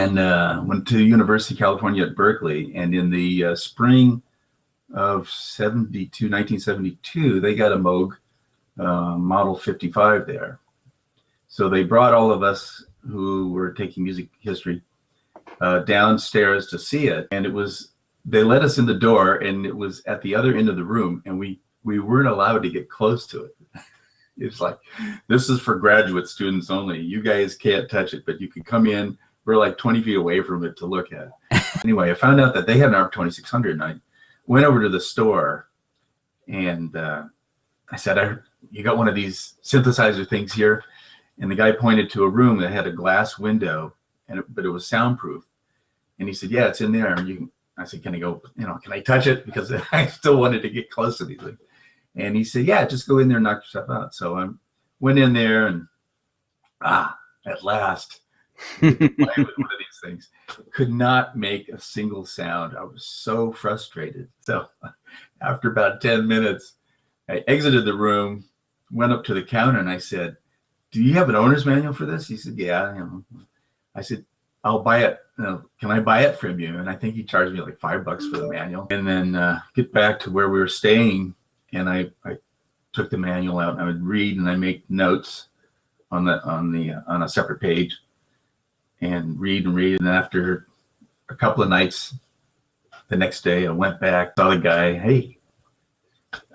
and went to University of California at Berkeley. And in the spring of 1972, they got a Moog Model 55 there. So they brought all of us who were taking music history downstairs to see it. And they let us in the door, and it was at the other end of the room, and we weren't allowed to get close to it. It's like, this is for graduate students only. You guys can't touch it, but you can come in. We're like 20 feet away from it to look at. Anyway, I found out that they had an ARP 2600, and I went over to the store, and I said, you got one of these synthesizer things here? And the guy pointed to a room that had a glass window, but it was soundproof. And he said, yeah, it's in there. And I said, can I go, can I touch it? Because I still wanted to get close to these things. And he said, yeah, just go in there and knock yourself out. So I went in there, and at last, playing with one of these things. Could not make a single sound. I was so frustrated. So after about 10 minutes, I exited the room, went up to the counter, and I said, do you have an owner's manual for this? He said, yeah. I said, I'll buy it. Can I buy it from you? And I think he charged me like $5 for the manual. And then get back to where we were staying, and I took the manual out, and I would read, and I make notes on a separate page, and read. And after a couple of nights, the next day I went back, saw the guy, hey,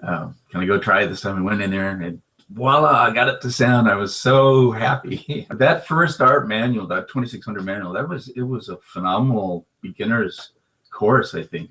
can I go try it this time? I went in there, and voila, I got it to sound. I was so happy. That first ARP manual, that 2600 manual, it was a phenomenal beginner's course, I think.